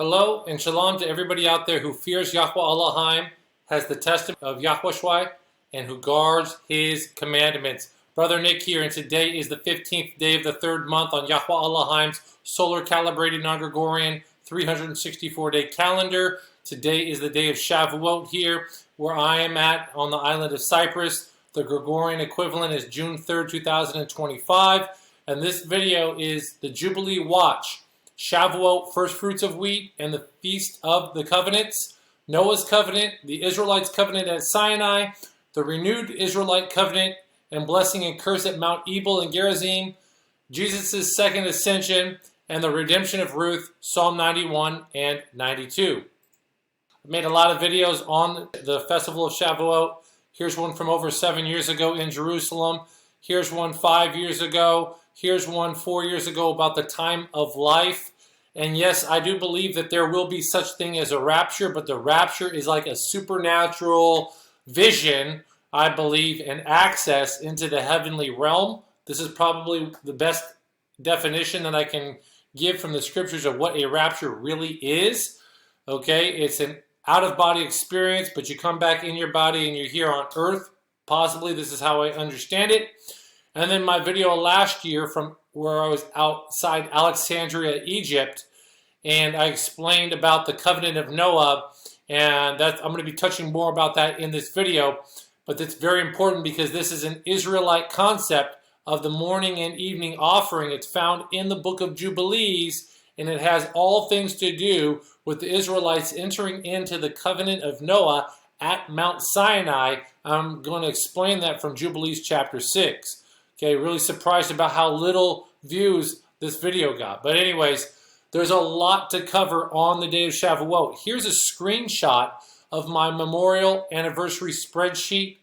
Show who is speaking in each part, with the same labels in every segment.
Speaker 1: Hello and shalom to everybody out there who fears Yahweh Elohim, has the testament of Yahweh, and who guards his commandments. Brother Nick here, and today is the 15th day of the third month on Yahweh Elohim's solar calibrated non-Gregorian 364-day calendar. Today is the day of Shavuot here, where I am at on the island of Cyprus. The Gregorian equivalent is June 3rd, 2025, and this video is the Jubilee Watch. Shavuot, first fruits of wheat, and the Feast of the Covenants, Noah's covenant, the Israelites' covenant at Sinai, the renewed Israelite covenant and blessing and curse at Mount Ebal and Gerizim, Jesus' second ascension, and the redemption of Ruth, Psalm 91 and 92. I've made a lot of videos on the festival of Shavuot. Here's one from over 7 years ago in Jerusalem. Here's one 5 years ago. Here's one 4 years ago about the time of life. And yes, I do believe that there will be such thing as a rapture, but the rapture is like a supernatural vision, I believe, and access into the heavenly realm. This is probably the best definition that I can give from the scriptures of what a rapture really is. Okay, it's an out-of-body experience, but you come back in your body and you're here on earth. Possibly, this is how I understand it. And then my video last year from where I was outside Alexandria, Egypt, and I explained about the covenant of Noah, and I'm going to be touching more about that in this video, but it's very important because this is an Israelite concept of the morning and evening offering. It's found in the book of Jubilees, and it has all things to do with the Israelites entering into the covenant of Noah at Mount Sinai. I'm going to explain that from Jubilees chapter 6. Okay, really surprised about how little views this video got. But anyways, there's a lot to cover on the day of Shavuot. Here's a screenshot of my memorial anniversary spreadsheet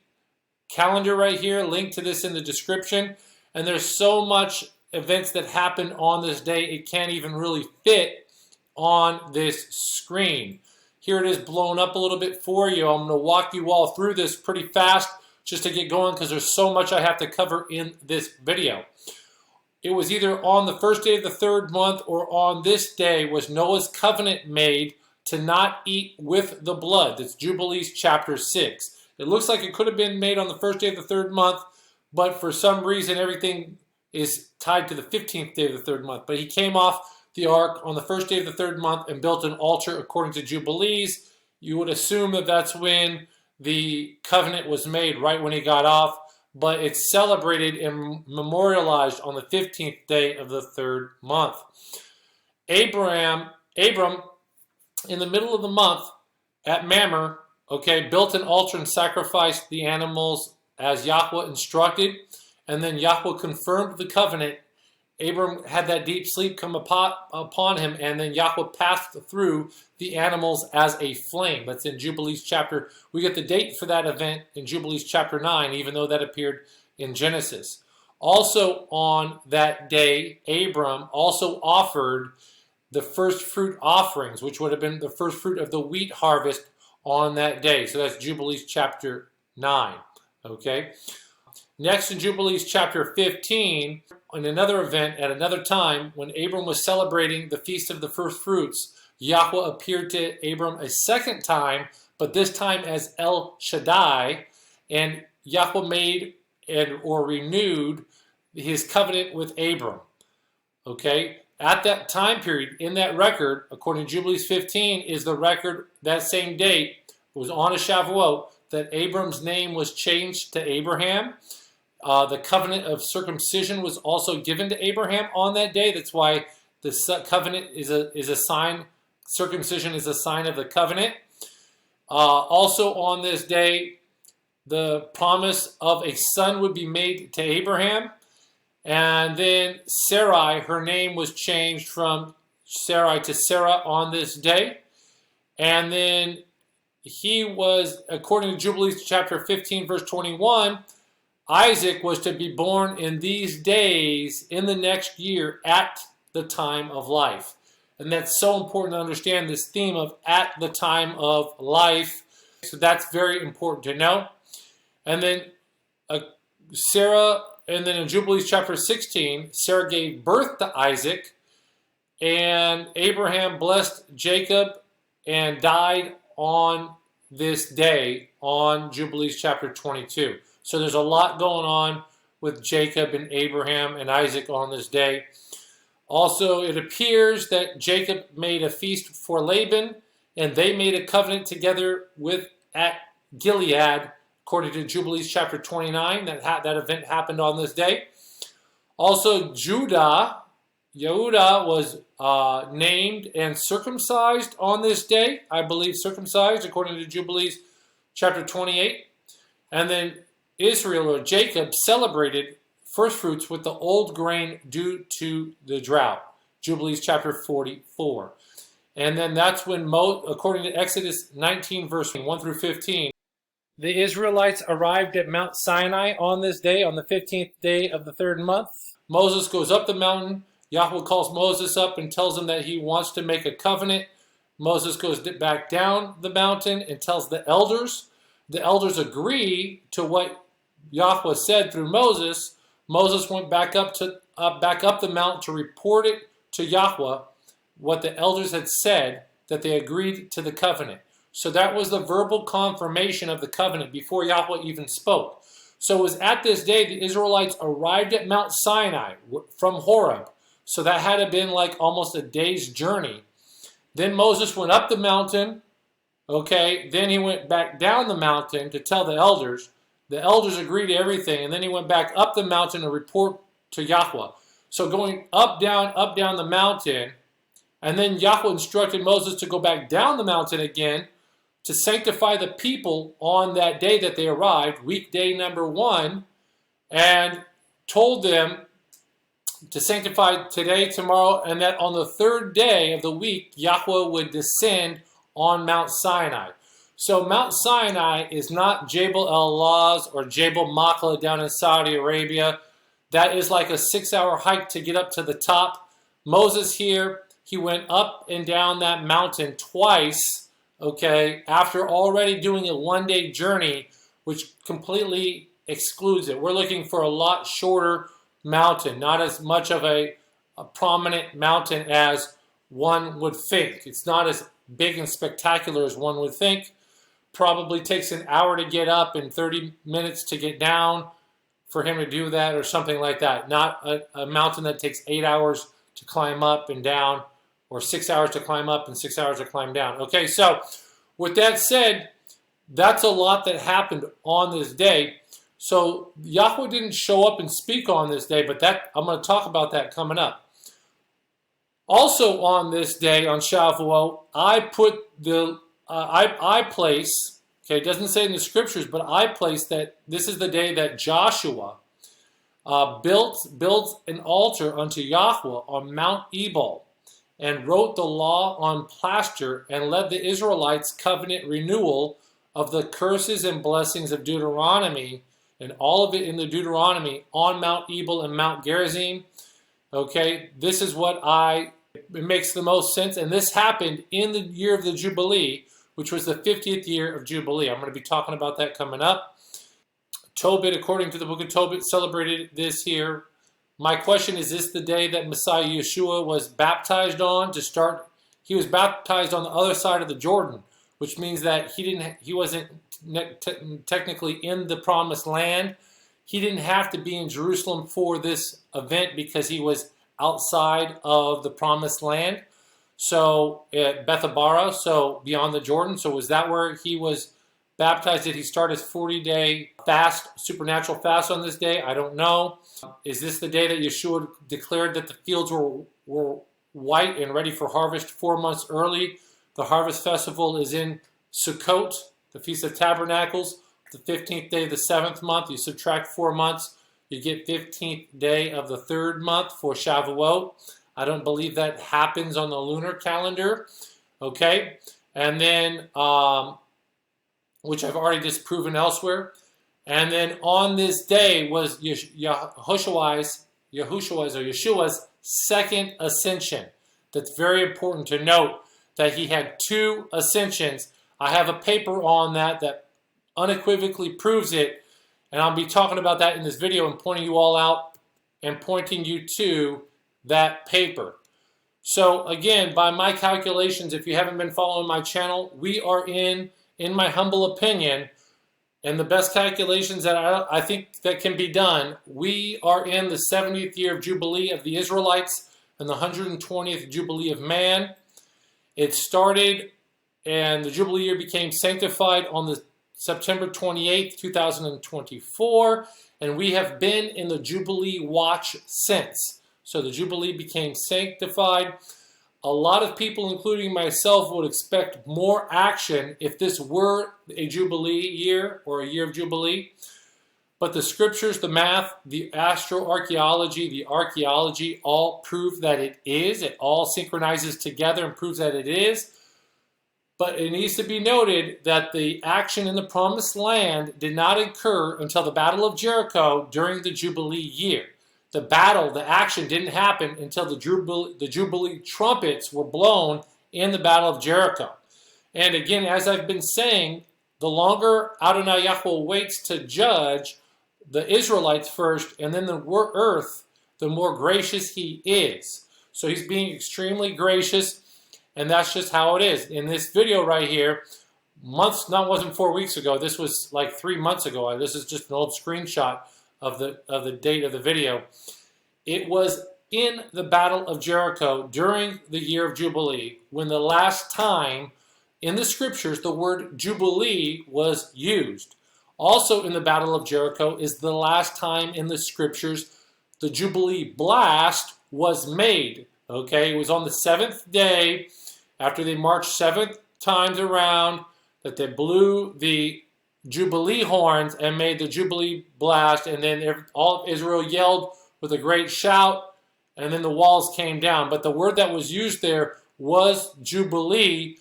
Speaker 1: calendar right here. Link to this in the description. And there's so much events that happen on this day, it can't even really fit on this screen. Here it is blown up a little bit for you. I'm going to walk you all through this pretty fast just to get going because there's so much I have to cover in this video. It was either on the first day of the third month or on this day was Noah's covenant made to not eat with the blood. That's Jubilees chapter 6. It looks like it could have been made on the first day of the third month, but for some reason everything is tied to the 15th day of the third month. But he came off the ark on the first day of the third month and built an altar according to Jubilees. You would assume that that's when the covenant was made, right when he got off, but it's celebrated and memorialized on the 15th day of the third month. Abram, in the middle of the month at Mamre, built an altar and sacrificed the animals as Yahweh instructed, and then Yahweh confirmed the covenant. Abram had that deep sleep come upon him, and then Yahweh passed through the animals as a flame. That's in Jubilees chapter. We get the date for that event in Jubilees chapter 9, even though that appeared in Genesis. Also on that day, Abram also offered the first fruit offerings, which would have been the first fruit of the wheat harvest on that day. So that's Jubilees chapter 9. Okay. Next in Jubilees chapter 15, in another event at another time, when Abram was celebrating the Feast of the First Fruits, Yahweh appeared to Abram a second time, but this time as El Shaddai, and Yahweh made or renewed his covenant with Abram. Okay, at that time period, in that record, according to Jubilees 15, is the record that same date, it was on a Shavuot, that Abram's name was changed to Abraham. The covenant of circumcision was also given to Abraham on that day. That's why the covenant is a sign. Circumcision is a sign of the covenant. Also on this day, the promise of a son would be made to Abraham. And then Sarai, her name was changed from Sarai to Sarah on this day. And then he was, according to Jubilees chapter 15, verse 21, Isaac was to be born in these days in the next year at the time of life. And that's so important to understand this theme of at the time of life. So that's very important to know. And then Sarah, and then in Jubilees chapter 16, Sarah gave birth to Isaac. And Abraham blessed Jacob and died on this day on Jubilees chapter 22. So there's a lot going on with Jacob and Abraham and Isaac on this day. Also, it appears that Jacob made a feast for Laban, and they made a covenant together at Gilead, according to Jubilees chapter 29. That event happened on this day. Also, Yehuda was named and circumcised on this day. I believe circumcised, according to Jubilees chapter 28. And then Israel, or Jacob, celebrated first fruits with the old grain due to the drought. Jubilees chapter 44. And then that's when, according to Exodus 19, verse 1 through 15, the Israelites arrived at Mount Sinai on this day, on the 15th day of the third month. Moses goes up the mountain. Yahweh calls Moses up and tells him that he wants to make a covenant. Moses goes back down the mountain and tells the elders. The elders agree to what Yahweh said through Moses. Moses went back up the mountain to report it to Yahweh, what the elders had said, that they agreed to the covenant. So that was the verbal confirmation of the covenant before Yahweh even spoke. So it was at this day the Israelites arrived at Mount Sinai from Horeb. So that had to been like almost a day's journey. Then Moses went up the mountain. Okay, then he went back down the mountain to tell the elders. The elders agreed to everything, and then he went back up the mountain to report to Yahweh. So going up, down the mountain, and then Yahweh instructed Moses to go back down the mountain again to sanctify the people on that day that they arrived, weekday number 1, and told them to sanctify today, tomorrow, and that on the third day of the week, Yahweh would descend on Mount Sinai. So Mount Sinai is not Jebel el-Lawz or Jebel Makla down in Saudi Arabia. That is like a 6-hour hike to get up to the top. Moses here, he went up and down that mountain twice, okay, after already doing a one-day journey, which completely excludes it. We're looking for a lot shorter mountain, not as much of a prominent mountain as one would think. It's not as big and spectacular as one would think. Probably takes an hour to get up and 30 minutes to get down for him to do that, or something like that. Not a mountain that takes 8 hours to climb up and down, or 6 hours to climb up and 6 hours to climb down. Okay, so with that said, that's a lot that happened on this day. So Yahweh didn't show up and speak on this day, but that I'm going to talk about that coming up. Also on this day, on Shavuot, I place, okay, it doesn't say in the scriptures, but I place that this is the day that Joshua built an altar unto Yahweh on Mount Ebal, and wrote the law on plaster, and led the Israelites covenant renewal of the curses and blessings of Deuteronomy, and all of it in the Deuteronomy on Mount Ebal and Mount Gerizim. Okay, this is what it makes the most sense, and this happened in the year of the Jubilee, which was the 50th year of Jubilee. I'm going to be talking about that coming up. Tobit, according to the book of Tobit, celebrated this here. My question is this the day that Messiah Yeshua was baptized on to start? He was baptized on the other side of the Jordan, which means that he wasn't technically in the promised land. He didn't have to be in Jerusalem for this event because he was outside of the promised land. So at Bethabara, so beyond the Jordan. So was that where he was baptized? Did he start his 40-day fast, supernatural fast on this day? I don't know. Is this the day that Yeshua declared that the fields were white and ready for harvest 4 months early? The harvest festival is in Sukkot, the Feast of Tabernacles, the 15th day of the 7th month. You subtract 4 months, you get 15th day of the 3rd month for Shavuot. I don't believe that happens on the lunar calendar. Okay, and then, which I've already disproven elsewhere. And then on this day was Yeshua's second ascension. That's very important to note that he had 2 ascensions. I have a paper on that unequivocally proves it, and I'll be talking about that in this video and pointing you all out and pointing you to that paper. So again, by my calculations, if you haven't been following my channel, we are in my humble opinion, and the best calculations that I think that can be done, we are in the 70th year of Jubilee of the Israelites and the 120th Jubilee of man. It started, and the Jubilee year became sanctified on the September 28th, 2024, and we have been in the Jubilee watch since. So the Jubilee became sanctified. A lot of people, including myself, would expect more action if this were a Jubilee year or a year of Jubilee. But the scriptures, the math, the astroarchaeology, the archaeology all prove that it is. It all synchronizes together and proves that it is. But it needs to be noted that the action in the Promised Land did not occur until the Battle of Jericho during the Jubilee year. The battle, the action didn't happen until the Jubilee trumpets were blown in the Battle of Jericho. And again, as I've been saying, the longer Adonai Yahweh waits to judge the Israelites first and then the earth, the more gracious he is. So he's being extremely gracious, and that's just how it is. In this video right here, wasn't 4 weeks ago, this was like 3 months ago. This is just an old screenshot of the date of the video. It was in the Battle of Jericho during the year of Jubilee when the last time in the scriptures the word Jubilee was used. Also in the Battle of Jericho is the last time in the scriptures the Jubilee blast was made. Okay, it was on the 7th day after they marched 7 times around that they blew the Jubilee horns and made the Jubilee blast, and then all of Israel yelled with a great shout, and then the walls came down. But the word that was used there was Jubilee,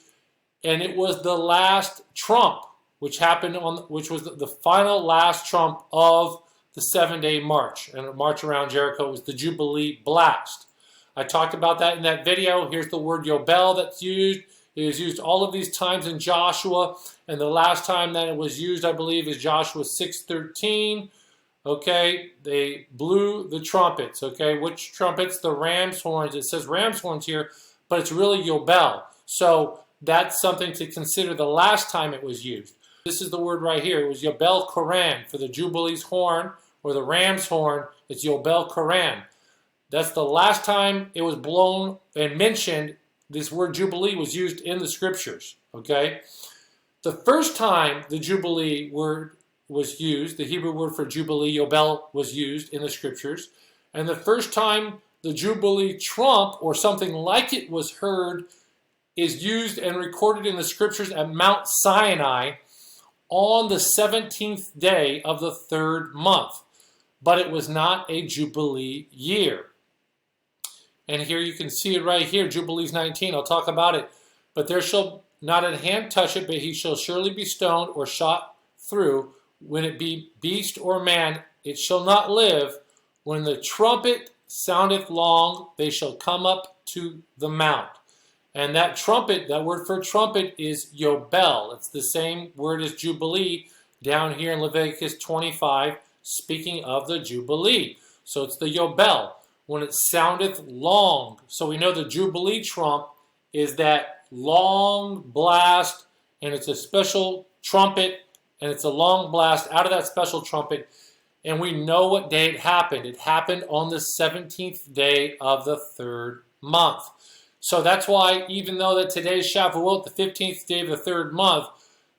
Speaker 1: and it was the last trump, which was the final last trump of the 7-day march. And the march around Jericho was the Jubilee blast. I talked about that in that video. Here's the word Yobel that's used. It is used all of these times in Joshua, and the last time that it was used, I believe, is Joshua 6:13. Okay, they blew the trumpets. Okay, which trumpets? The ram's horns. It says ram's horns here, but it's really Yobel. So that's something to consider the last time it was used. This is the word right here. It was Yobel Koran for the Jubilee's horn or the ram's horn. It's Yobel Koran. That's the last time it was blown and mentioned. This word Jubilee was used in the scriptures, okay? The first time the Jubilee word was used, the Hebrew word for Jubilee, Yobel, was used in the scriptures, and the first time the Jubilee trump or something like it was heard is used and recorded in the scriptures at Mount Sinai on the 17th day of the 3rd month. But it was not a Jubilee year. And here you can see it right here, Jubilees 19. I'll talk about it. But there shall not a hand touch it, but he shall surely be stoned or shot through. When it be beast or man, it shall not live. When the trumpet soundeth long, they shall come up to the mount. And that trumpet, that word for trumpet is Yobel. It's the same word as Jubilee down here in Leviticus 25, speaking of the Jubilee. So it's the Yobel. When it soundeth long. So we know the Jubilee trump is that long blast, and it's a special trumpet, and it's a long blast out of that special trumpet. And we know what day it happened. It happened on the 17th day of the 3rd month. So that's why, even though that today's Shavuot, the 15th day of the 3rd month,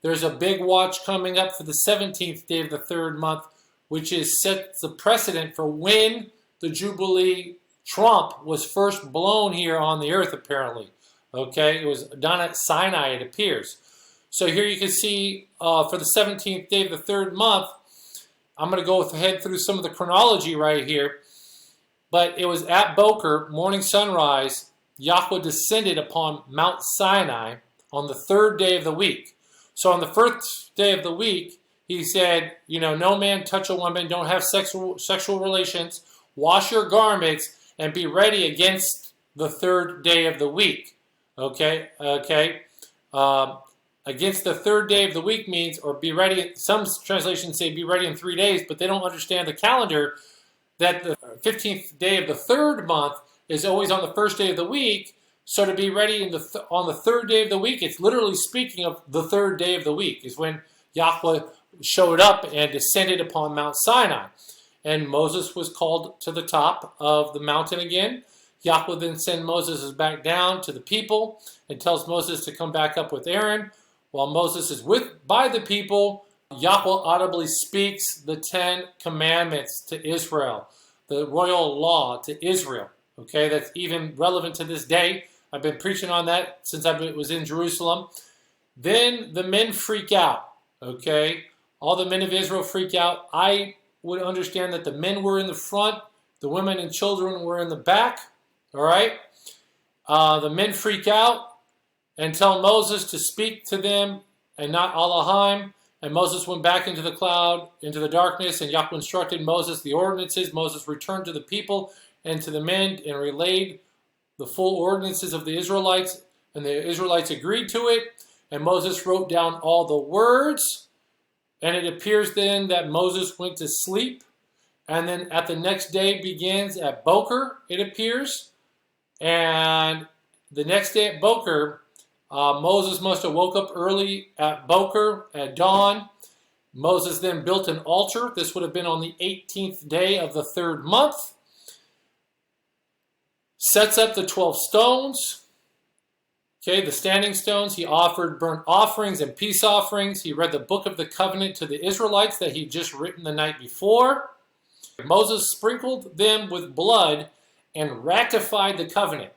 Speaker 1: there's a big watch coming up for the 17th day of the 3rd month, which sets the precedent for when the Jubilee trump was first blown here on the earth, apparently. Okay, it was done at Sinai, it appears. So here you can see for the 17th day of the 3rd month, I'm going to go ahead through some of the chronology right here. But it was at Boker, morning sunrise, Yahweh descended upon Mount Sinai on the 3rd day of the week. So on the 1st day of the week, he said, no man touch a woman, don't have sexual relations, wash your garments, and be ready against the 3rd day of the week. Okay. Against the 3rd day of the week means, or be ready, some translations say be ready in 3 days, but they don't understand the calendar that the 15th day of the 3rd month is always on the first day of the week. So to be ready on the third day of the week, it's literally speaking of the third day of the week, is when Yahweh showed up and descended upon Mount Sinai. And Moses was called to the top of the mountain again. Yahweh then sends Moses back down to the people and tells Moses to come back up with Aaron. While Moses is by the people, Yahweh audibly speaks the 10 commandments to Israel, the royal law to Israel. Okay, that's even relevant to this day. I've been preaching on that since I was in Jerusalem. Then the men freak out. Okay, all the men of Israel freak out. I would understand that the men were in the front, the women and children were in the back. All right, the men freak out and tell Moses to speak to them and not Elohim. And Moses went back into the cloud, into the darkness, and Yahweh instructed Moses the ordinances. Moses returned to the people and to the men and relayed the full ordinances of the Israelites, and the Israelites agreed to it. And Moses wrote down all the words, and it appears then that Moses went to sleep, and then at the next day begins at Boker, it appears. And the next day at Boker, Moses must have woke up early at Boker, at dawn. Moses then built an altar. This would have been on the 18th day of the third month. Sets up the 12 stones. Okay, the standing stones. He offered burnt offerings and peace offerings. He read the book of the covenant to the Israelites that he'd just written the night before. Moses sprinkled them with blood and ratified the covenant.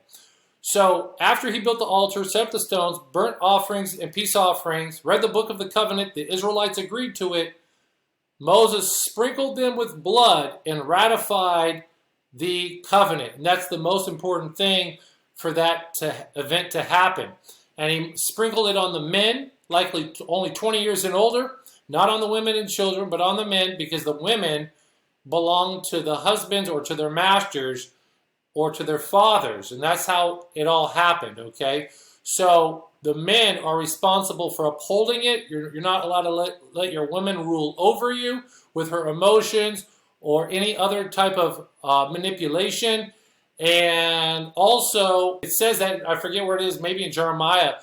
Speaker 1: So after he built the altar, set up the stones, burnt offerings and peace offerings, read the book of the covenant, the Israelites agreed to it, Moses sprinkled them with blood and ratified the covenant. And that's the most important thing for that event to happen. And he sprinkled it on the men, likely only 20 years and older, not on the women and children, but on the men, because the women belong to the husbands or to their masters or to their fathers. And that's how it all happened, okay? So the men are responsible for upholding it. You're not allowed to let your woman rule over you with her emotions or any other type of manipulation. And also, it says that, I forget where it is, maybe in Jeremiah,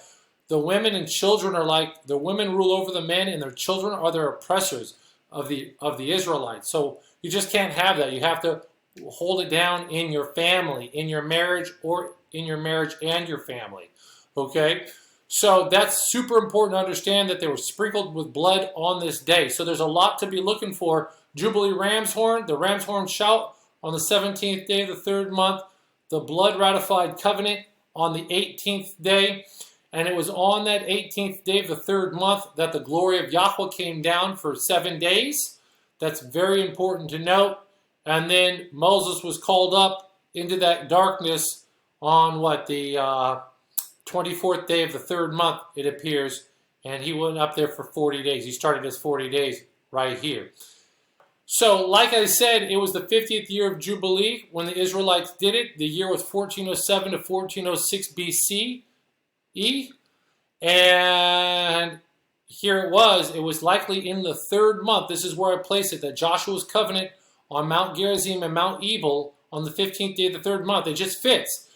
Speaker 1: the women and children are like, the women rule over the men and their children are their oppressors of the Israelites. So you just can't have that. You have to hold it down in your family, in your marriage, or in your marriage and your family. Okay? So that's super important to understand that they were sprinkled with blood on this day. So there's a lot to be looking for. Jubilee ram's horn, the ram's horn shout on the 17th day of the third month, the blood ratified covenant on the 18th day. And it was on that 18th day of the third month that the glory of Yahweh came down for 7 days. That's very important to note. And then Moses was called up into that darkness on the 24th day of the third month, it appears. And he went up there for 40 days. He started his 40 days right here. So, like I said, it was the 50th year of Jubilee when the Israelites did it. The year was 1407 to 1406 BCE. And here it was likely in the third month. This is where I place it, that Joshua's covenant on Mount Gerizim and Mount Ebal on the 15th day of the third month. It just fits.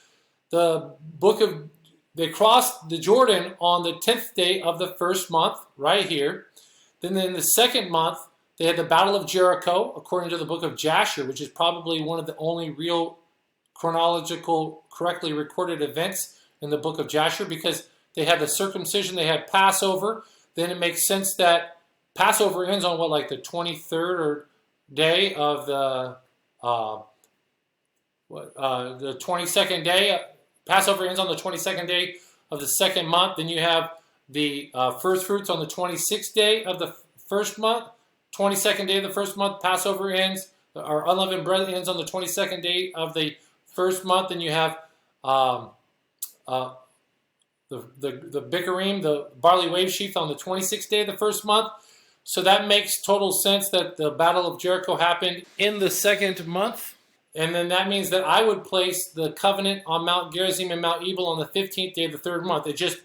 Speaker 1: They crossed the Jordan on the 10th day of the first month, right here. Then in the second month, they had the Battle of Jericho, according to the book of Jasher, which is probably one of the only real chronological, correctly recorded events in the book of Jasher, because they had the circumcision, they had Passover. Then it makes sense that Passover ends on the 23rd day of the 22nd day. Passover ends on the 22nd day of the second month. Then you have the first fruits on the 26th day of the first month. 22nd day of the first month, Passover ends, or unleavened bread ends on the 22nd day of the first month. Then you have the Bikurim, the barley wave sheaf, on the 26th day of the first month. So that makes total sense that the Battle of Jericho happened in the second month. And then that means that I would place the covenant on Mount Gerizim and Mount Ebal on the 15th day of the third month. It just,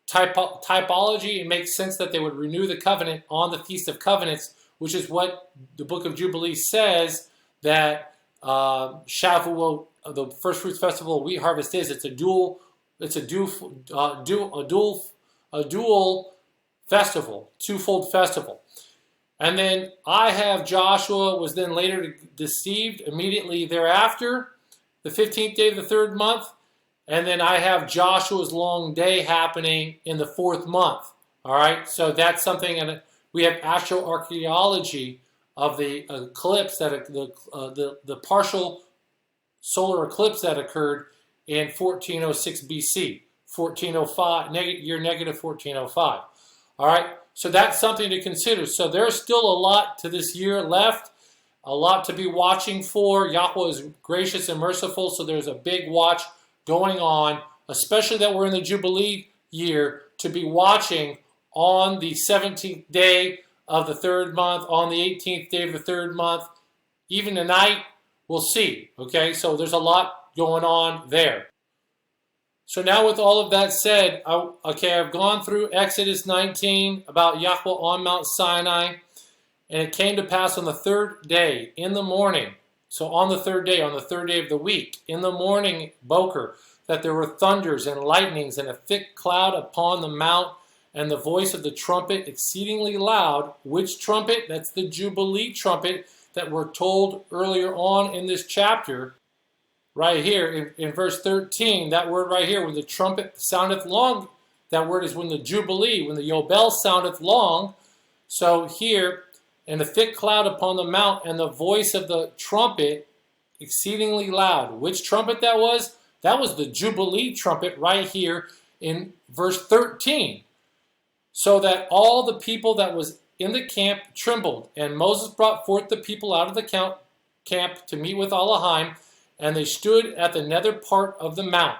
Speaker 1: typology, it makes sense that they would renew the covenant on the Feast of Covenants, which is what the book of Jubilee says, that Shavuot, the first fruits festival, wheat harvest is. It's a dual festival, twofold festival. And then I have Joshua was then later deceived immediately thereafter, the 15th day of the third month. And then I have Joshua's long day happening in the fourth month. All right, so that's something, and we have astroarchaeology of the eclipse that the partial solar eclipse that occurred in 1406 BC, 1405 year negative 1405. All right, so that's something to consider. So there's still a lot to this year left, a lot to be watching for. Yahweh is gracious and merciful, so there's a big watch going on, especially that we're in the Jubilee year, to be watching on the 17th day of the third month, on the 18th day of the third month, even tonight, we'll see. Okay, so there's a lot going on there. So now with all of that said, I've gone through Exodus 19 about Yahweh on Mount Sinai, and it came to pass on the third day in the morning, so on the third day of the week, in the morning, Boker, that there were thunders and lightnings and a thick cloud upon the mount, and the voice of the trumpet exceedingly loud. Which trumpet? That's the Jubilee trumpet that we're told earlier on in this chapter. Right here in verse 13, that word right here, when the trumpet soundeth long, that word is when the Jubilee, when the Yobel soundeth long. So here, and a thick cloud upon the mount, and the voice of the trumpet exceedingly loud. Which trumpet that was? That was the Jubilee trumpet right here in verse 13. So that all the people that was in the camp trembled. And Moses brought forth the people out of the camp to meet with Elohim, and they stood at the nether part of the mount.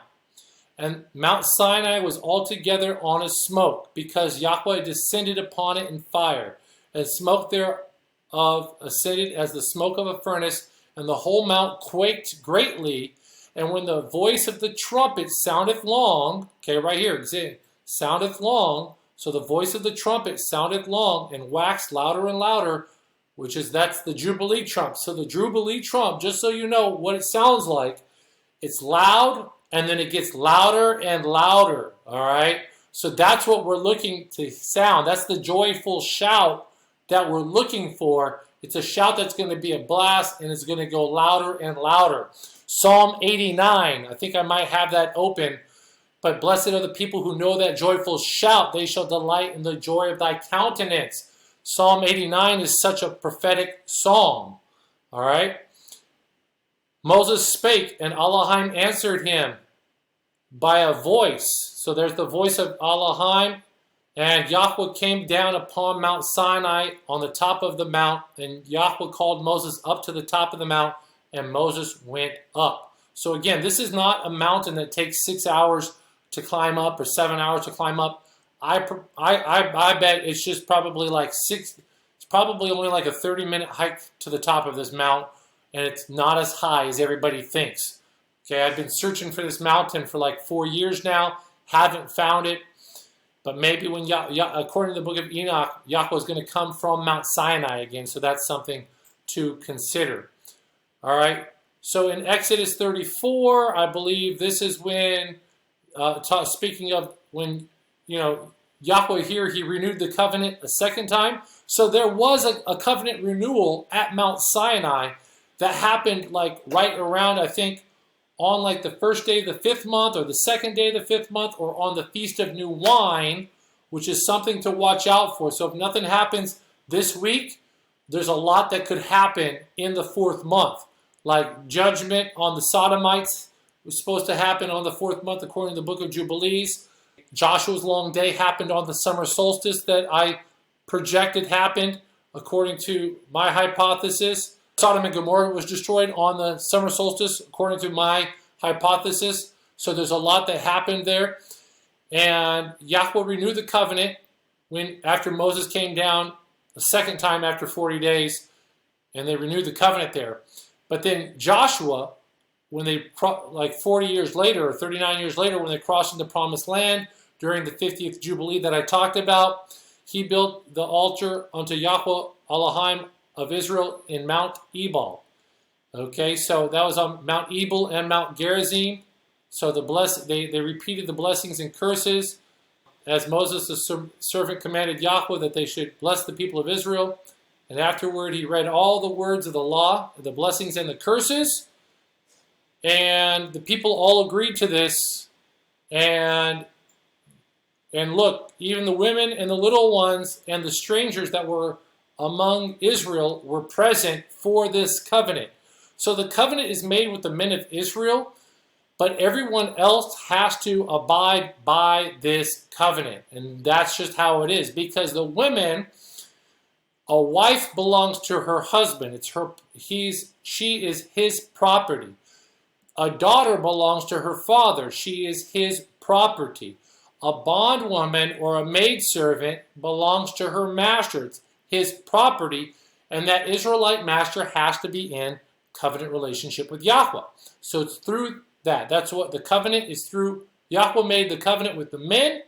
Speaker 1: And Mount Sinai was altogether on a smoke, because Yahweh descended upon it in fire. And smoke thereof ascended as the smoke of a furnace, and the whole mount quaked greatly. And when the voice of the trumpet soundeth long, okay, right here, soundeth long, so the voice of the trumpet soundeth long and waxed louder and louder, that's the Jubilee trump. So the Jubilee trump, just so you know what it sounds like, it's loud and then it gets louder and louder, all right? So that's what we're looking to sound. That's the joyful shout that we're looking for. It's a shout that's going to be a blast, and it's going to go louder and louder. Psalm 89, I think I might have that open. But blessed are the people who know that joyful shout. They shall delight in the joy of thy countenance. Psalm 89 is such a prophetic psalm. All right. Moses spake, and Elohim answered him by a voice. So there's the voice of Elohim. And Yahweh came down upon Mount Sinai on the top of the mount. And Yahweh called Moses up to the top of the mount, and Moses went up. So again, this is not a mountain that takes 6 hours to climb up or 7 hours to climb up. I bet it's just probably like it's probably only like a 30-minute hike to the top of this mount, and it's not as high as everybody thinks. Okay, I've been searching for this mountain for like 4 years now, haven't found it, but maybe when according to the book of Enoch, Yahweh is going to come from Mount Sinai again, so that's something to consider. All right, so in Exodus 34, I believe this is when, speaking of when, Yahweh here, he renewed the covenant a second time. So there was a covenant renewal at Mount Sinai that happened like right around, I think, on like the first day of the fifth month or the second day of the fifth month, or on the Feast of New Wine, which is something to watch out for. So if nothing happens this week, there's a lot that could happen in the fourth month. Like judgment on the Sodomites was supposed to happen on the fourth month according to the book of Jubilees. Joshua's long day happened on the summer solstice that I projected happened according to my hypothesis. Sodom and Gomorrah was destroyed on the summer solstice according to my hypothesis. So there's a lot that happened there. And Yahweh renewed the covenant after Moses came down a second time after 40 days, and they renewed the covenant there. But then Joshua, when they, like 40 years later or 39 years later, when they crossed into the promised land during the 50th Jubilee that I talked about, he built the altar unto Yahweh Elohim of Israel in Mount Ebal. Okay, so that was on Mount Ebal and Mount Gerizim. So they repeated the blessings and curses as Moses, the servant, commanded Yahweh that they should bless the people of Israel. And afterward, he read all the words of the law, the blessings and the curses. And the people all agreed to this. And look, even the women and the little ones and the strangers that were among Israel were present for this covenant. So the covenant is made with the men of Israel, but everyone else has to abide by this covenant. And that's just how it is. Because the women, a wife belongs to her husband. She is his property. A daughter belongs to her father. She is his property. A bondwoman or a maidservant belongs to her master. It's his property. And that Israelite master has to be in covenant relationship with Yahweh. So it's through that. That's what the covenant is through. Yahweh made the covenant with the men,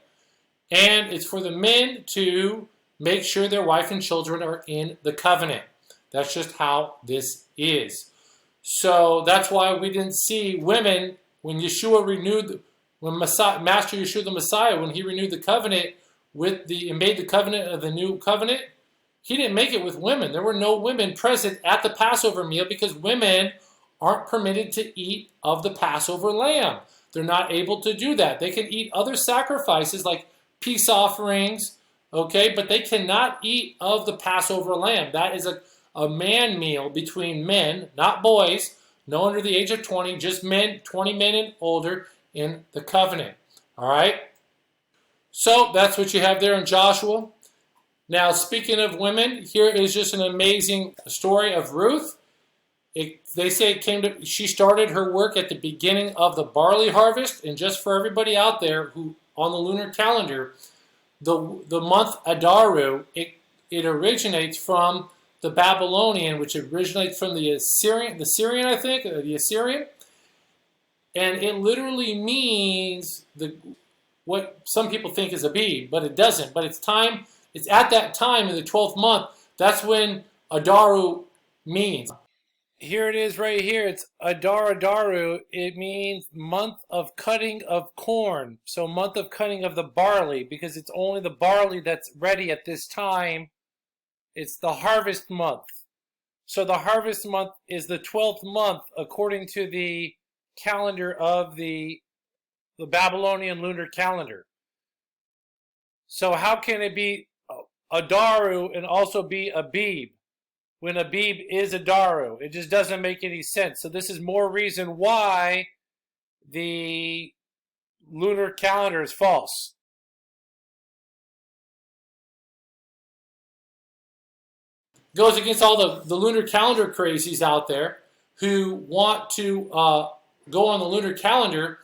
Speaker 1: and it's for the men to make sure their wife and children are in the covenant. That's just how this is. So that's why we didn't see women when Yeshua Master Yeshua the Messiah, when he renewed the covenant and made the covenant of the new covenant, he didn't make it with women. There were no women present at the Passover meal because women aren't permitted to eat of the Passover lamb. They're not able to do that. They can eat other sacrifices like peace offerings, okay, but they cannot eat of the Passover lamb. That is a man meal between men, not boys, no under the age of 20, just men, 20 men and older in the covenant. All right? So that's what you have there in Joshua. Now, speaking of women, here is just an amazing story of Ruth. They say she started her work at the beginning of the barley harvest. And just for everybody out there who on the lunar calendar, the month Adaru, it originates from the Babylonian, which originates from the Syrian, I think, the Assyrian. And it literally means what some people think is Abib, but it doesn't. But it's at that time in the 12th month, that's when Adaru means. Here it is right here. It's Adaru. It means month of cutting of corn. So month of cutting of the barley, because it's only the barley that's ready at this time. It's the harvest month. So the harvest month is the 12th month according to the calendar of the Babylonian lunar calendar. So how can it be Adaru and also be Abib when Abib is Adaru? It just doesn't make any sense. So this is more reason why the lunar calendar is false. Goes against all the lunar calendar crazies out there who want to go on the lunar calendar.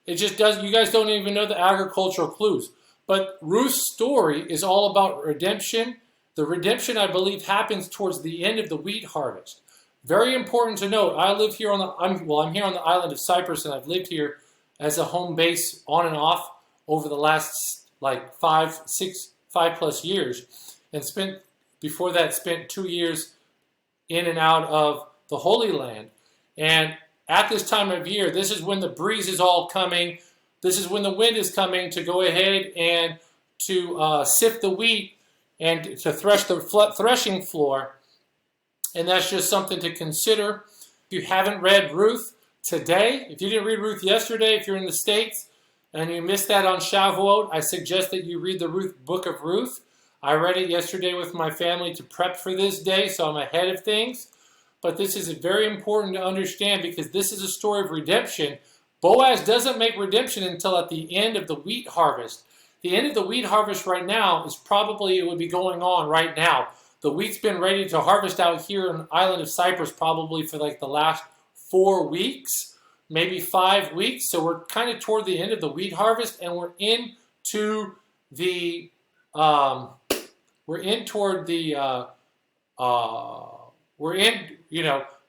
Speaker 1: It just does. You guys don't even know the agricultural clues. But Ruth's story is all about redemption. The redemption, I believe, happens towards the end of the wheat harvest. Very important to note. I live here I'm here on the island of Cyprus, and I've lived here as a home base on and off over the last like 5+ years, and spent 2 years in and out of the Holy Land. And at this time of year, this is when the breeze is all coming. This is when the wind is coming to go ahead and to sift the wheat and to thresh the threshing floor. And that's just something to consider. If you haven't read Ruth today, if you didn't read Ruth yesterday, if you're in the States and you missed that on Shavuot, I suggest that you read the book of Ruth. I read it yesterday with my family to prep for this day, so I'm ahead of things. But this is very important to understand because this is a story of redemption. Boaz doesn't make redemption until at the end of the wheat harvest. The end of the wheat harvest right now it would be going on right now. The wheat's been ready to harvest out here on the island of Cyprus probably for like the last 4 weeks, maybe 5 weeks. So we're kind of toward the end of the wheat harvest, and we're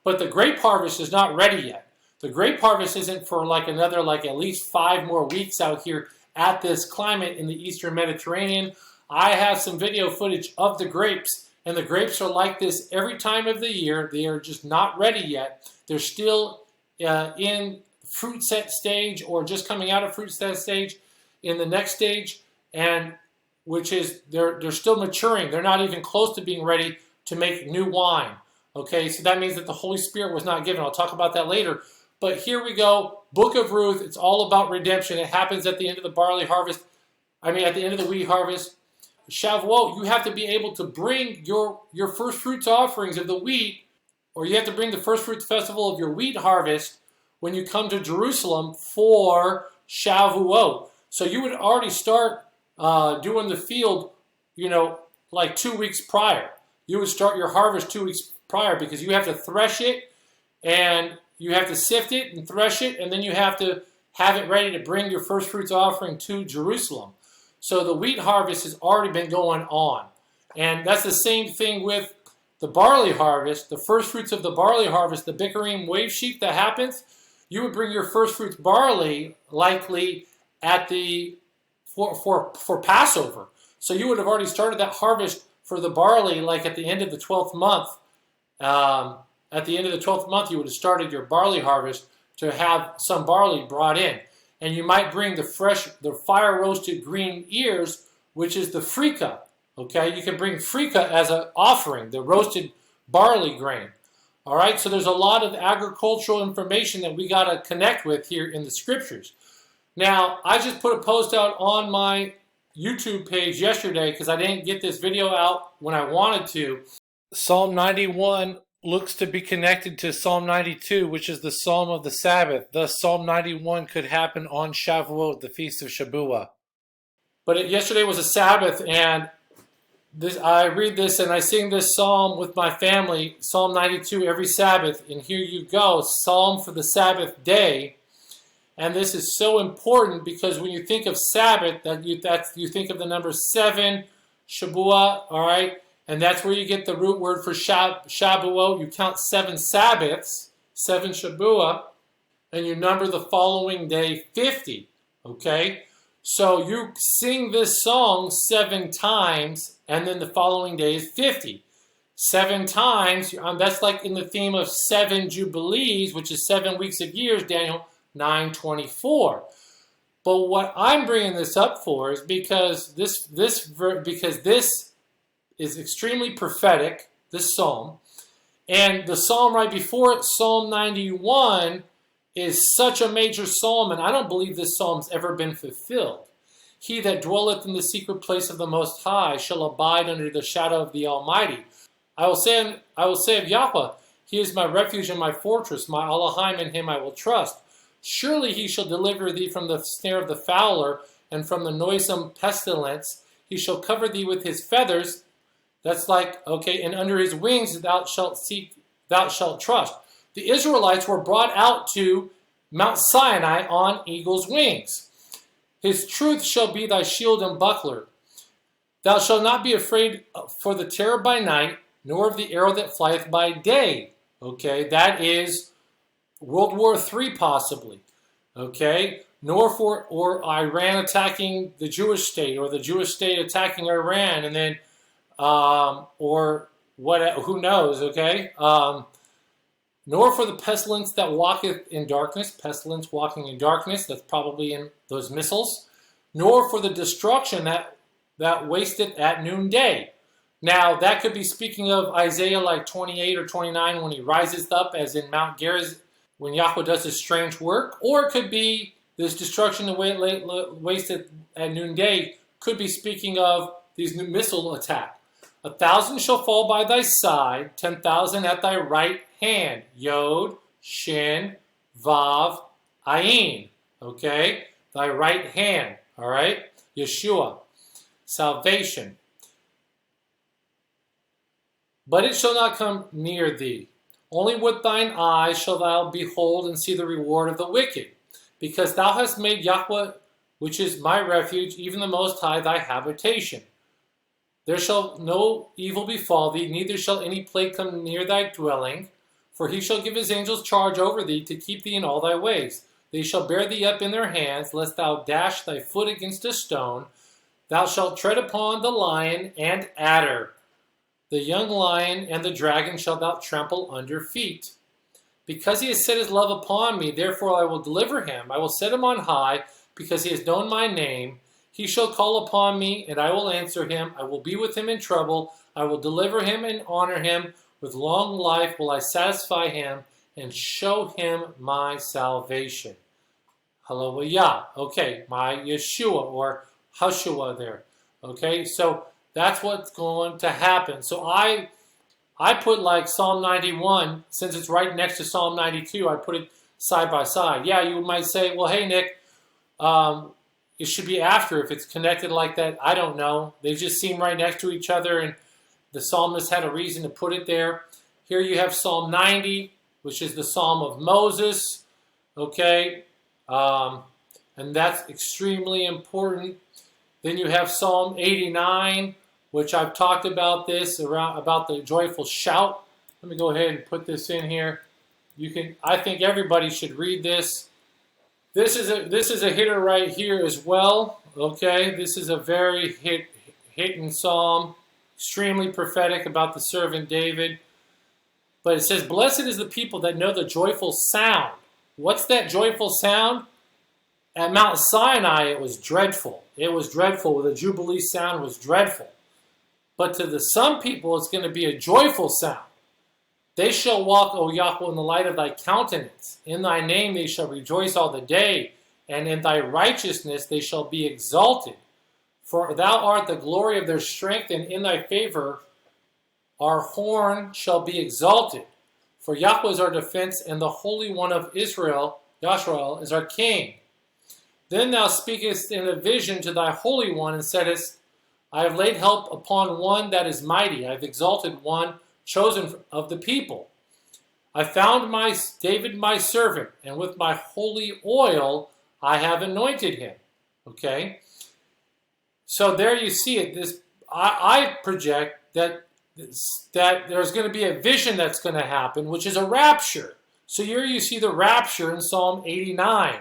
Speaker 1: but the grape harvest is not ready yet. The grape harvest isn't for at least 5 more weeks out here at this climate in the Eastern Mediterranean. I have some video footage of the grapes And the grapes are like this every time of the year. They are just not ready yet. They're still in fruit set stage or just coming out of fruit set stage in the next stage, and which is they're still maturing. They're not even close to being ready to make new wine. Okay, so that means that the Holy Spirit was not given. I'll talk about that later. But here we go. Book of Ruth. It's all about redemption. It happens at the end of the barley harvest. At the end of the wheat harvest. Shavuot, you have to be able to bring your first fruits offerings of the wheat, or you have to bring the first fruits festival of your wheat harvest when you come to Jerusalem for Shavuot. So you would already start doing the field, like 2 weeks prior. You would start your harvest 2 weeks prior because you have to thresh it and you have to sift it and thresh it, and then you have to have it ready to bring your first fruits offering to Jerusalem. So the wheat harvest has already been going on. And that's the same thing with the barley harvest. The first fruits of the barley harvest, the Bikurim wave sheaf that happens, you would bring your first fruits barley likely at for Passover. So you would have already started that harvest for the barley like at the end of the 12th month. At the end of the 12th month, you would have started your barley harvest to have some barley brought in. And you might bring the fire-roasted green ears, which is the frika. Okay, you can bring frika as an offering, the roasted barley grain. All right, so there's a lot of agricultural information that we got to connect with here in the scriptures. Now, I just put a post out on my YouTube page yesterday because I didn't get this video out when I wanted to. Psalm 91 looks to be connected to Psalm 92, which is the Psalm of the Sabbath. Thus, Psalm 91 could happen on Shavuot, the Feast of Shabuah. But yesterday was a Sabbath, and I read this and I sing this psalm with my family, Psalm 92, every Sabbath. And here you go, Psalm for the Sabbath day. And this is so important because when you think of Sabbath, you think of the number 7, Shabuah, all right? And that's where you get the root word for Shavuot. You count 7 Sabbaths, 7 Shabuah, and you number the following day 50, okay? So you sing this song 7 times, and then the following day is 50. 7 times, that's like in the theme of 7 Jubilees, which is 7 weeks of years, Daniel 9:24. But what I'm bringing this up for is because this is extremely prophetic, this psalm. And the psalm right before it, Psalm 91, is such a major psalm, and I don't believe this psalm's ever been fulfilled. He that dwelleth in the secret place of the Most High shall abide under the shadow of the Almighty. I will say of Yahweh, He is my refuge and my fortress, my Elohim, in Him I will trust. Surely He shall deliver thee from the snare of the fowler and from the noisome pestilence. He shall cover thee with His feathers. That's like, okay, and under His wings thou shalt trust. The Israelites were brought out to Mount Sinai on eagle's wings. His truth shall be thy shield and buckler. Thou shalt not be afraid for the terror by night, nor of the arrow that flieth by day. Okay, that is World War III possibly. Okay, nor for Iran attacking the Jewish state, or the Jewish state attacking Iran, and then or what? Who knows? Okay. Nor for the pestilence that walketh in darkness, pestilence walking in darkness, that's probably in those missiles, nor for the destruction that wasteth at noonday. Now, that could be speaking of Isaiah like 28 or 29 when he rises up, as in Mount Gerizim, when Yahweh does his strange work, or it could be this destruction that wasteth at noonday, could be speaking of these new missile attack. 1,000 shall fall by thy side, 10,000 at thy right hand. Yod, Shin, Vav, Ayin. Okay? Thy right hand. All right? Yeshua. Salvation. But it shall not come near thee. Only with thine eyes shalt thou behold and see the reward of the wicked. Because thou hast made Yahweh, which is my refuge, even the Most High, thy habitation. There shall no evil befall thee, neither shall any plague come near thy dwelling. For he shall give his angels charge over thee, to keep thee in all thy ways. They shall bear thee up in their hands, lest thou dash thy foot against a stone. Thou shalt tread upon the lion and adder. The young lion and the dragon shalt thou trample under feet. Because he has set his love upon me, therefore I will deliver him. I will set him on high, because he has known my name. He shall call upon me, and I will answer him. I will be with him in trouble. I will deliver him and honor him. With long life will I satisfy him and show him my salvation. Hallelujah. Okay, my Yeshua, or Hashua there. Okay, so that's what's going to happen. So I put like Psalm 91, since it's right next to Psalm 92, I put it side by side. Yeah, you might say, well, hey, Nick, it should be after if it's connected like that. I don't know. They just seem right next to each other, and the psalmist had a reason to put it there. Here you have Psalm 90, which is the Psalm of Moses, okay? And that's extremely important. Then you have Psalm 89, which I've talked about this, about the joyful shout. Let me go ahead and put this in here. I think everybody should read this. This is a hitter right here as well, okay? This is a very hitting psalm, extremely prophetic about the servant David. But it says, blessed is the people that know the joyful sound. What's that joyful sound? At Mount Sinai, it was dreadful. It was dreadful. The Jubilee sound was dreadful. But to some people, it's going to be a joyful sound. They shall walk, O Yahweh, in the light of thy countenance. In thy name they shall rejoice all the day, and in thy righteousness they shall be exalted. For thou art the glory of their strength, and in thy favor our horn shall be exalted. For Yahweh is our defense, and the Holy One of Israel, Yashrael, is our king. Then thou speakest in a vision to thy Holy One, and saidest, I have laid help upon one that is mighty. I have exalted one chosen of the people. I found David my servant, and with my holy oil I have anointed him. Okay? So there you see it. I project that there's going to be a vision that's going to happen, which is a rapture. So here you see the rapture in Psalm 89.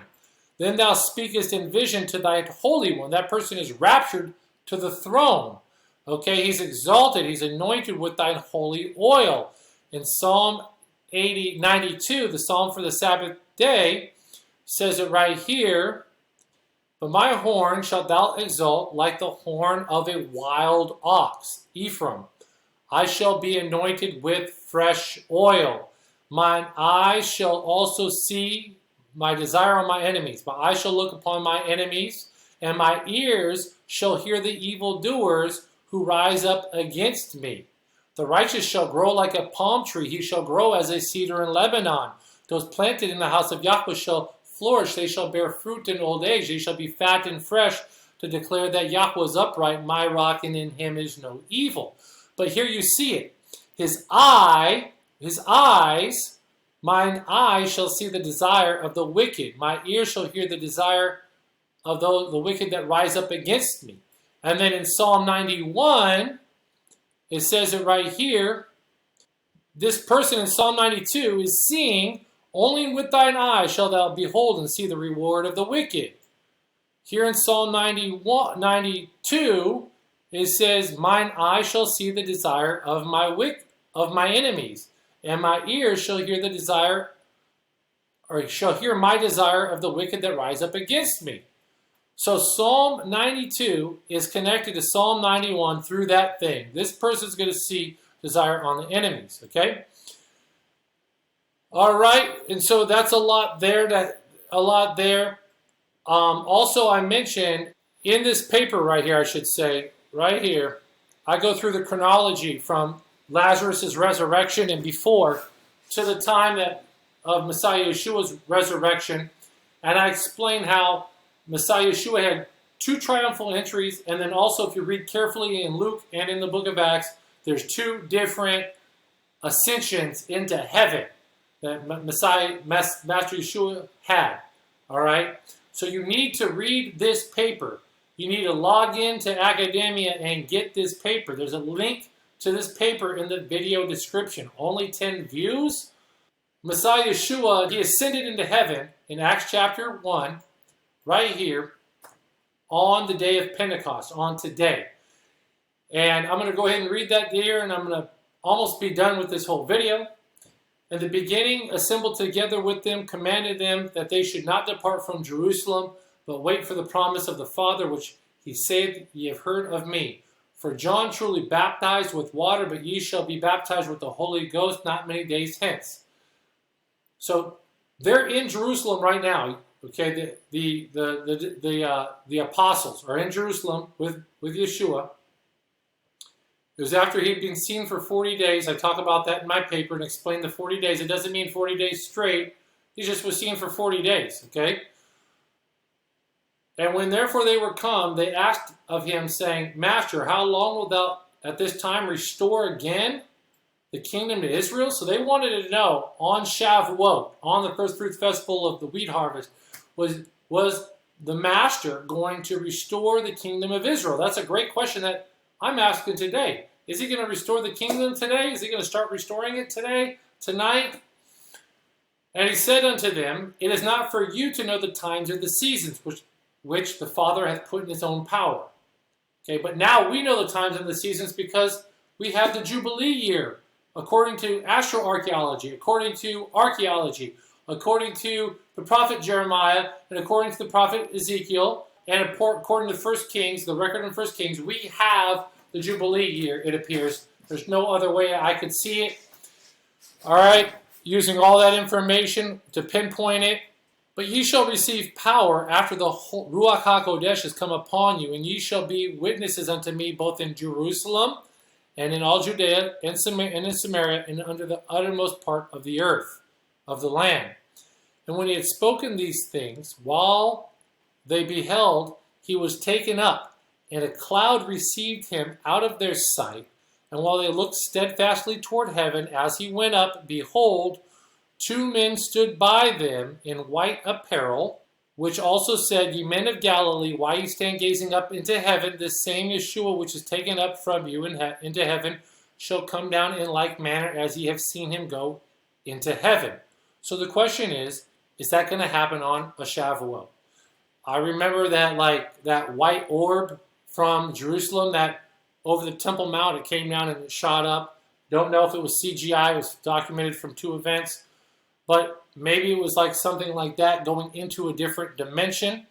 Speaker 1: Then thou speakest in vision to thy Holy One. That person is raptured to the throne. Okay, he's exalted. He's anointed with thine holy oil. In Psalm 92, the Psalm for the Sabbath day, says it right here. But my horn shalt thou exalt like the horn of a wild ox, Ephraim. I shall be anointed with fresh oil. Mine eyes shall also see my desire on my enemies. My eyes shall look upon my enemies, and my ears shall hear the evildoers who rise up against me. The righteous shall grow like a palm tree. He shall grow as a cedar in Lebanon. Those planted in the house of Yahweh shall flourish. They shall bear fruit in old age. They shall be fat and fresh to declare that Yahweh is upright, my rock, and in him is no evil. But here you see it. His eyes, mine eye shall see the desire of the wicked. My ear shall hear the desire of the wicked that rise up against me. And then in Psalm 91, it says it right here. This person in Psalm 92 is seeing, only with thine eyes shalt thou behold and see the reward of the wicked. Here in Psalm 92, it says, mine eye shall see the desire of my enemies, and my ears shall hear the desire, or shall hear my desire of the wicked that rise up against me. So Psalm 92 is connected to Psalm 91 through that thing. This person's going to see desire on the enemies, okay? All right, and so that's a lot there. Also, I mentioned in this paper right here, I should say, right here, I go through the chronology from Lazarus' resurrection and before to the time of Messiah Yeshua's resurrection, and I explain how Messiah Yeshua had two triumphal entries, and then also if you read carefully in Luke and in the book of Acts, there's two different ascensions into heaven that Master Yeshua had. All right? So you need to read this paper. You need to log into academia and get this paper. There's a link to this paper in the video description. Only 10 views. Messiah Yeshua, he ascended into heaven in Acts chapter 1, right here, on the day of Pentecost, on today. And I'm going to go ahead and read that here, and I'm going to almost be done with this whole video. In the beginning, assembled together with them, commanded them that they should not depart from Jerusalem, but wait for the promise of the Father, which he saith, ye have heard of me. For John truly baptized with water, but ye shall be baptized with the Holy Ghost not many days hence. So they're in Jerusalem right now. Okay, the apostles are in Jerusalem with Yeshua. It was after he'd been seen for 40 days. I talk about that in my paper and explain the 40 days. It doesn't mean 40 days straight. He just was seen for 40 days, okay? And when therefore they were come, they asked of him, saying, Master, how long wilt thou at this time restore again the kingdom to Israel? So they wanted to know on Shavuot, on the first fruits festival of the wheat harvest, was the Master going to restore the kingdom of Israel? That's a great question that I'm asking today. Is he going to restore the kingdom today? Is he going to start restoring it today, tonight? And he said unto them, It is not for you to know the times or the seasons which the Father hath put in his own power. Okay, but now we know the times and the seasons because we have the Jubilee year, according to astroarchaeology, according to archaeology, according to the prophet Jeremiah, and according to the prophet Ezekiel, and according to 1 Kings, the record in 1 Kings, we have the Jubilee year, it appears. There's no other way I could see it. All right, using all that information to pinpoint it. But ye shall receive power after the Ruach HaKodesh has come upon you, and ye shall be witnesses unto me both in Jerusalem and in all Judea and in Samaria and under the uttermost part of the earth, of the land. And when he had spoken these things, while they beheld, he was taken up, and a cloud received him out of their sight. And while they looked steadfastly toward heaven, as he went up, behold, two men stood by them in white apparel, which also said, Ye men of Galilee, why ye stand gazing up into heaven? This same Yeshua, which is taken up from you into heaven, shall come down in like manner as ye have seen him go into heaven. So the question is that going to happen on a Shavuot? I remember that white orb from Jerusalem, that over the Temple Mount, it came down and it shot up. Don't know if it was CGI. It was documented from two events. But maybe it was like something like that going into a different dimension.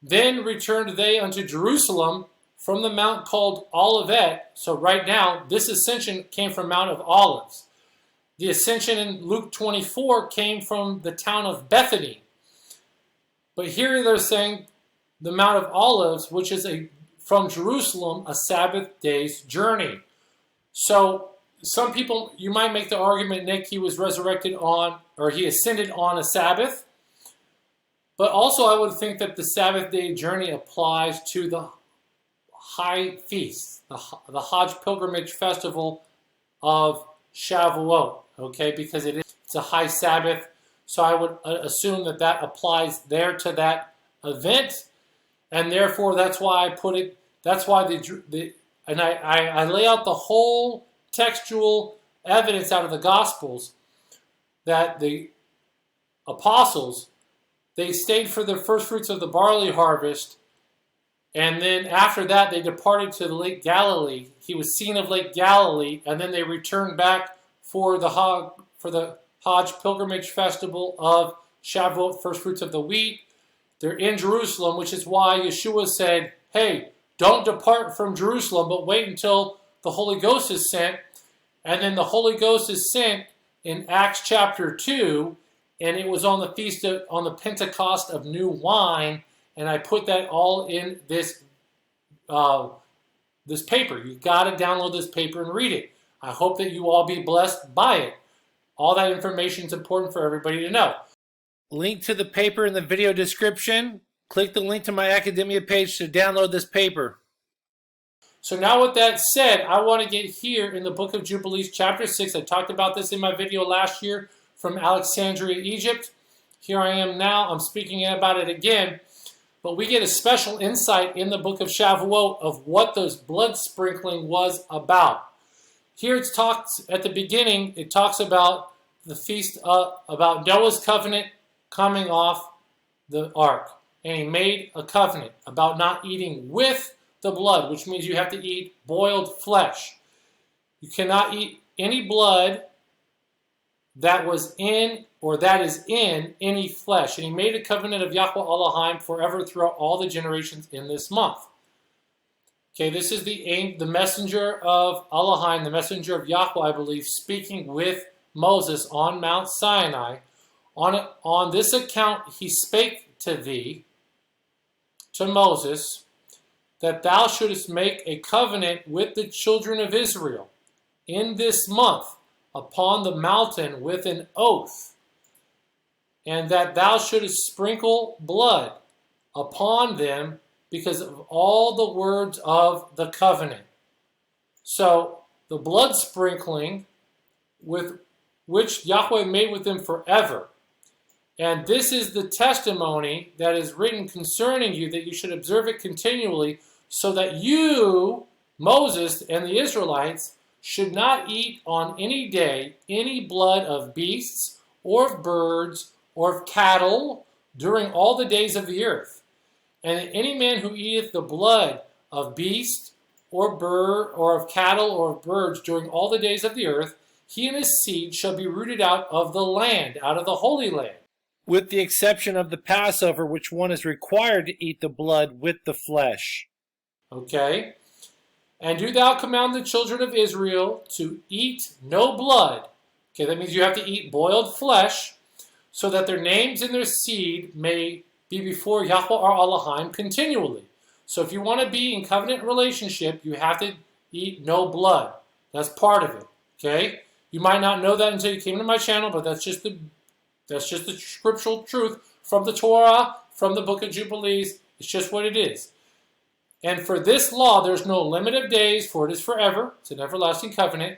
Speaker 1: Then returned they unto Jerusalem from the mount called Olivet. So right now, this ascension came from Mount of Olives. The ascension in Luke 24 came from the town of Bethany. But here they're saying the Mount of Olives, which is from Jerusalem, a Sabbath day's journey. So some people, you might make the argument, Nick, he was resurrected on, or he ascended on a Sabbath. But also I would think that the Sabbath day journey applies to the high feast, the Hajj pilgrimage festival of Shavuot, okay, because it's a high Sabbath. So I would assume that applies there to that event. And therefore, that's why I put it, that's why I lay out the whole textual evidence out of the Gospels that the apostles, they stayed for the first fruits of the barley harvest, and then after that they departed to the Lake Galilee. He was seen of Lake Galilee, and then they returned back for the Hajj pilgrimage festival of Shavuot, first fruits of the wheat. They're in Jerusalem, which is why Yeshua said, hey, don't depart from Jerusalem, but wait until the Holy Ghost is sent. And then the Holy Ghost is sent in Acts chapter 2, and it was on the feast on the Pentecost of new wine, and I put that all in this this paper. You got to download this paper and read it. I hope that you all be blessed by it. All that information is important for everybody to know. Link to the paper in the video description. Click the link to my academia page to download this paper. So now with that said, I want to get here in the book of Jubilees, chapter 6. I talked about this in my video last year from Alexandria, Egypt. Here I am now. I'm speaking about it again. But we get a special insight in the book of Shavuot of what this blood sprinkling was about. Here it talks, at the beginning, it talks about the feast, about Noah's covenant coming off the ark. And he made a covenant about not eating with the blood, which means you have to eat boiled flesh. You cannot eat any blood that was in or that is in any flesh. And he made a covenant of Yahweh Elohim forever throughout all the generations in this month. Okay, this is the messenger of Elohim, the messenger of Yahweh, I believe, speaking with Moses on Mount Sinai. On this account he spake to thee, to Moses, that thou shouldest make a covenant with the children of Israel in this month upon the mountain with an oath, and that thou shouldest sprinkle blood upon them because of all the words of the covenant. So the blood sprinkling with which Yahweh made with them forever. And this is the testimony that is written concerning you, that you should observe it continually, so that you, Moses, and the Israelites should not eat on any day any blood of beasts or of birds or of cattle during all the days of the earth. And any man who eateth the blood of beast or bird or of cattle or of birds during all the days of the earth, he and his seed shall be rooted out of the land, out of the Holy Land, with the exception of the Passover, which one is required to eat the blood with the flesh. Okay? And do thou command the children of Israel to eat no blood. Okay, that means you have to eat boiled flesh, so that their names and their seed may be before Yahweh our Elohim continually. So if you want to be in covenant relationship, you have to eat no blood. That's part of it. Okay? You might not know that until you came to my channel, but that's just the scriptural truth from the Torah, from the book of Jubilees. It's just what it is. And for this law, there's no limit of days, for it is forever. It's an everlasting covenant.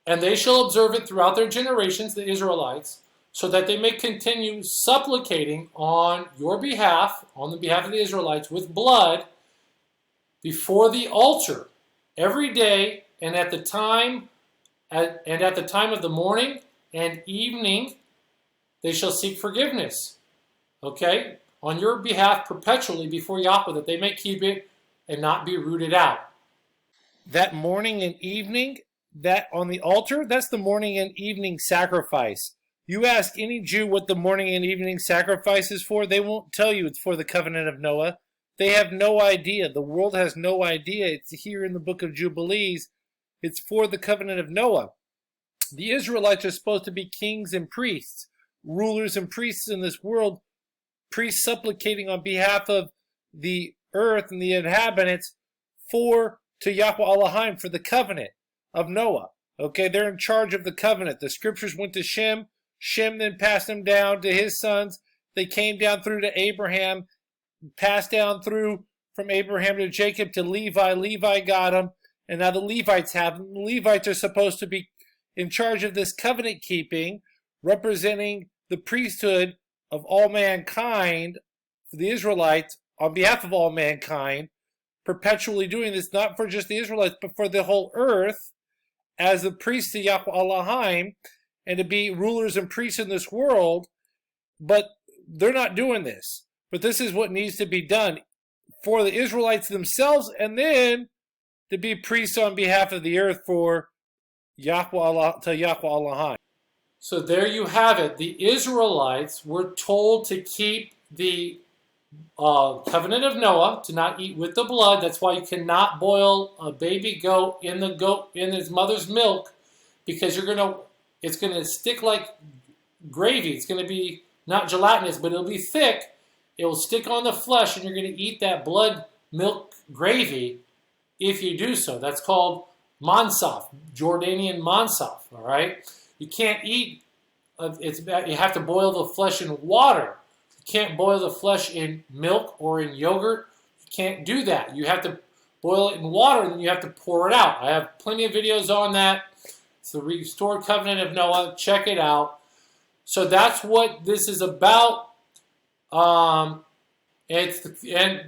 Speaker 1: And they shall observe it throughout their generations, the Israelites, so that they may continue supplicating on your behalf, on the behalf of the Israelites, with blood before the altar every day, and at the time of the morning and evening, they shall seek forgiveness. Okay? On your behalf perpetually before Yahweh, that they may keep it and not be rooted out. That morning and evening, that on the altar, that's the morning and evening sacrifice. You ask any Jew what the morning and evening sacrifice is for, they won't tell you it's for the covenant of Noah. They have no idea. The world has no idea. It's here in the book of Jubilees. It's for the covenant of Noah. The Israelites are supposed to be kings and priests, rulers and priests in this world, priests supplicating on behalf of the earth and the inhabitants to Yahweh Elohim for the covenant of Noah. Okay, they're in charge of the covenant. The scriptures went to Shem. Shem then passed them down to his sons. They came down through to Abraham, passed down through from Abraham to Jacob to Levi. Levi got them, and now the Levites have them. The Levites are supposed to be in charge of this covenant keeping, representing the priesthood of all mankind, for the Israelites, on behalf of all mankind, perpetually doing this, not for just the Israelites, but for the whole earth, as the priests to Yahweh Elohim, and to be rulers and priests in this world. But they're not doing this. But this is what needs to be done for the Israelites themselves, and then to be priests on behalf of the earth for Yahweh Elohim. So there you have it. The Israelites were told to keep the covenant of Noah, to not eat with the blood. That's why you cannot boil a baby goat in its mother's milk, because it's going to stick like gravy. It's going to be not gelatinous, but it'll be thick. It will stick on the flesh, and you're going to eat that blood milk gravy if you do so. That's called mansaf, Jordanian mansaf, all right? You can't eat, you have to boil the flesh in water. You can't boil the flesh in milk or in yogurt. You can't do that. You have to boil it in water, and then you have to pour it out. I have plenty of videos on that. It's the Restored Covenant of Noah. Check it out. So that's what this is about. And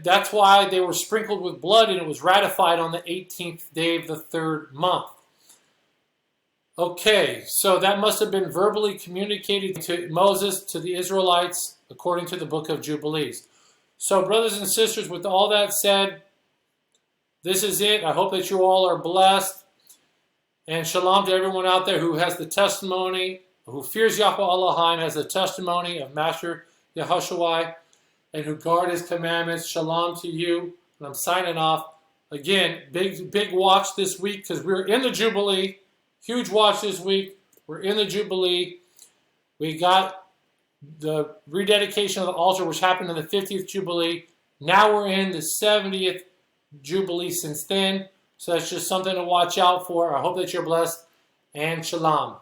Speaker 1: that's why they were sprinkled with blood, and it was ratified on the 18th day of the third month. Okay, so that must have been verbally communicated to Moses, to the Israelites, according to the book of Jubilees. So, brothers and sisters, with all that said, this is it. I hope that you all are blessed. And shalom to everyone out there who has the testimony, who fears Yahweh Elohim, has the testimony of Master Yahushua, and who guard his commandments. Shalom to you. And I'm signing off. Again, big watch this week because we're in the Jubilee. Huge watch this week. We're in the Jubilee. We got the rededication of the altar, which happened in the 50th Jubilee. Now we're in the 70th Jubilee since then. So that's just something to watch out for. I hope that you're blessed. And shalom.